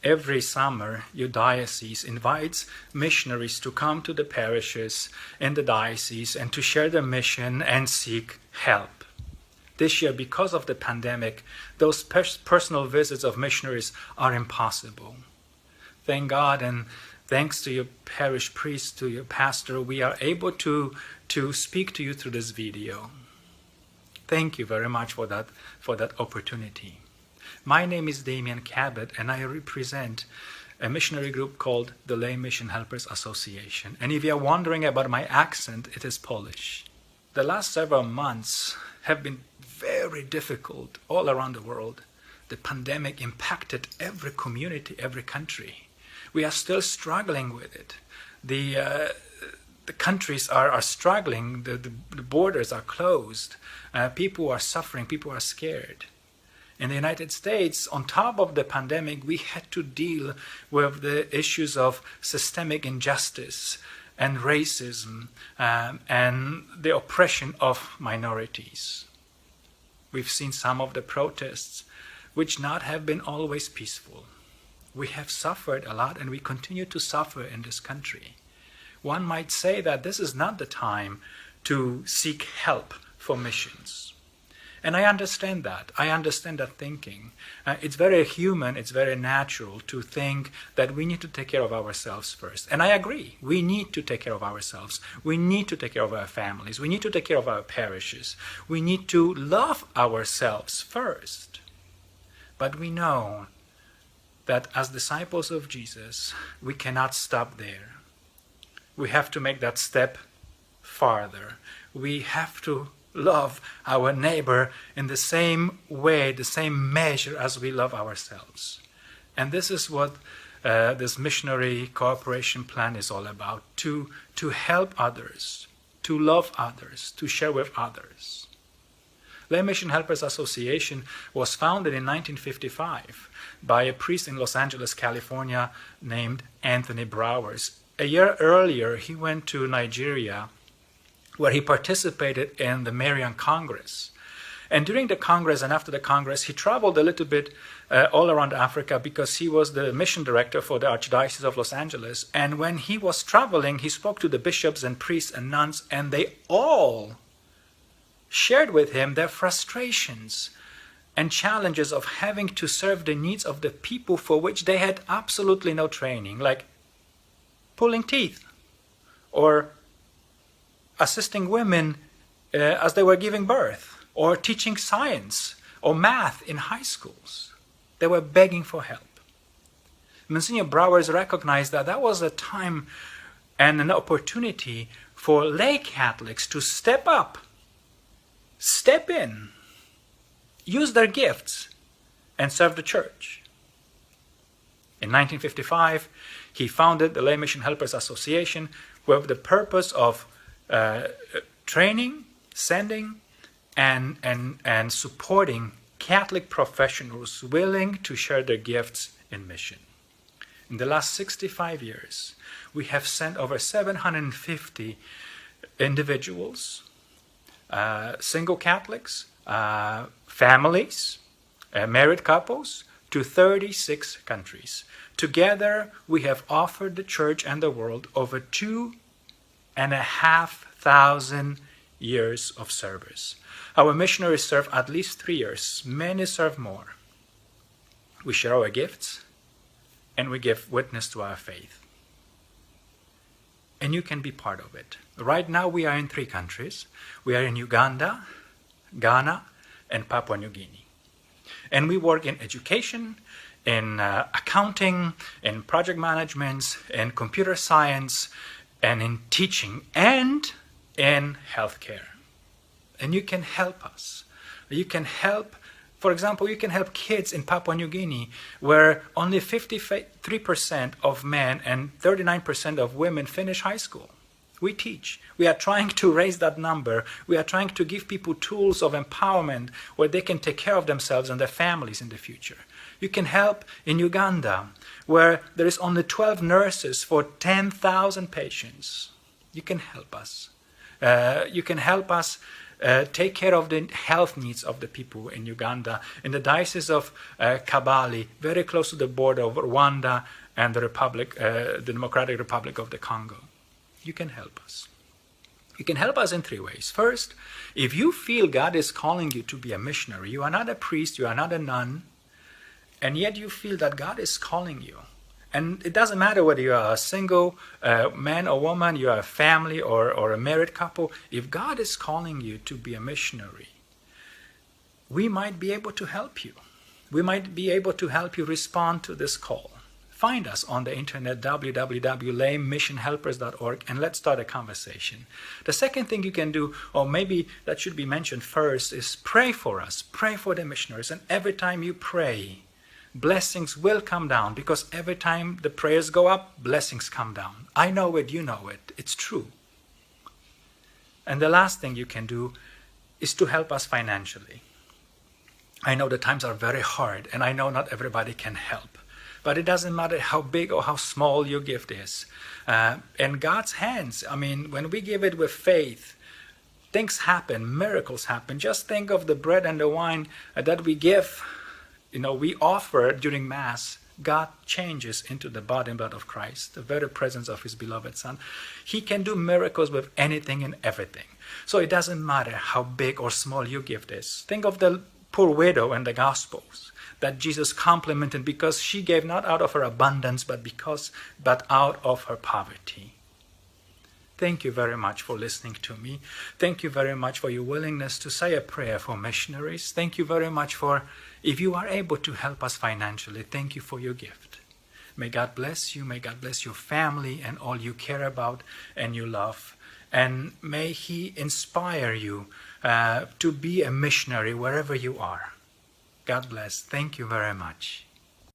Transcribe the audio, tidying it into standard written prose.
every summer, your diocese invites missionaries to come to the parishes in the diocese and to share their mission and seek help. This year, because of the pandemic, those personal visits of missionaries are impossible. Thank God, and thanks to your parish priest, to your pastor, we are able to speak to you through this video. Thank you very much for that opportunity. My name is Damian Cabot, and I represent a missionary group called the Lay Mission Helpers Association. And if you are wondering about my accent, it is Polish. The last several months have been very difficult all around the world. The pandemic impacted every community, every country. We are still struggling with it. The countries are struggling, the borders are closed, people are suffering, people are scared. In the United States, on top of the pandemic, we had to deal with the issues of systemic injustice and racism and the oppression of minorities. We've seen some of the protests, which not have been always peaceful. We have suffered a lot, and we continue to suffer in this country. One might say that this is not the time to seek help for missions. And I understand that. I understand that thinking. It's very human, it's very natural to think that we need to take care of ourselves first. And I agree. We need to take care of ourselves. We need to take care of our families. We need to take care of our parishes. We need to love ourselves first. But we know that as disciples of Jesus, we cannot stop there. We have to make that step farther. We have to love our neighbor in the same way, the same measure as we love ourselves. And this is what this missionary cooperation plan is all about, to help others, to love others, to share with others. Lay Mission Helpers Association was founded in 1955 by a priest in Los Angeles, California named Anthony Browers. A year earlier, he went to Nigeria, where he participated in the Marian Congress. And during the Congress and after the Congress, he traveled a little bit all around Africa because he was the mission director for the Archdiocese of Los Angeles. And when he was traveling, he spoke to the bishops and priests and nuns, and they all shared with him their frustrations and challenges of having to serve the needs of the people for which they had absolutely no training, like pulling teeth or assisting women as they were giving birth, or teaching science or math in high schools. They were begging for help. Monsignor Browers recognized that that was a time and an opportunity for lay Catholics to step up, step in, use their gifts, and serve the church. In 1955, he founded the Lay Mission Helpers Association with the purpose of training, sending, and supporting Catholic professionals willing to share their gifts in mission. In the last 65 years, we have sent over 750 individuals, single Catholics, families, married couples, to 36 countries. Together, we have offered the church and the world over 2,500 years of service. Our missionaries serve at least 3 years. Many serve more. We share our gifts, and we give witness to our faith. And you can be part of it. Right now, we are in 3 countries. We are in Uganda, Ghana, and Papua New Guinea. And we work in education, in accounting, in project management, in computer science, and in teaching, and in healthcare. And you can help us. You can help, for example, you can help kids in Papua New Guinea, where only 53% of men and 39% of women finish high school. We teach. We are trying to raise that number. We are trying to give people tools of empowerment where they can take care of themselves and their families in the future. You can help in Uganda, where there is only 12 nurses for 10,000 patients. You can help us. You can help us take care of the health needs of the people in Uganda, in the diocese of Kabale, very close to the border of Rwanda and the Democratic Republic of the Congo. You can help us. You can help us in 3 ways. First, if you feel God is calling you to be a missionary, you are not a priest, you are not a nun, and yet you feel that God is calling you. And it doesn't matter whether you are a single man or woman, you are a family or a married couple. If God is calling you to be a missionary, we might be able to help you. We might be able to help you respond to this call. Find us on the internet, www.lamemissionhelpers.org, and let's start a conversation. The second thing you can do, or maybe that should be mentioned first, is pray for us. Pray for the missionaries. And every time you pray, blessings will come down, because every time the prayers go up, blessings come down. I know it, you know it. It's true. And the last thing you can do is to help us financially. I know the times are very hard, and I know not everybody can help. But it doesn't matter how big or how small your gift is. In God's hands, when we give it with faith, things happen, miracles happen. Just think of the bread and the wine that we give, we offer during Mass. God changes into the body and blood of Christ, the very presence of His beloved Son. He can do miracles with anything and everything. So it doesn't matter how big or small your gift is. Think of the poor widow in the Gospels that Jesus complimented because she gave not out of her abundance, but out of her poverty. Thank you very much for listening to me. Thank you very much for your willingness to say a prayer for missionaries. Thank you very much if you are able to help us financially, thank you for your gift. May God bless you. May God bless your family and all you care about and you love. And may He inspire you to be a missionary wherever you are. God bless. Thank you very much.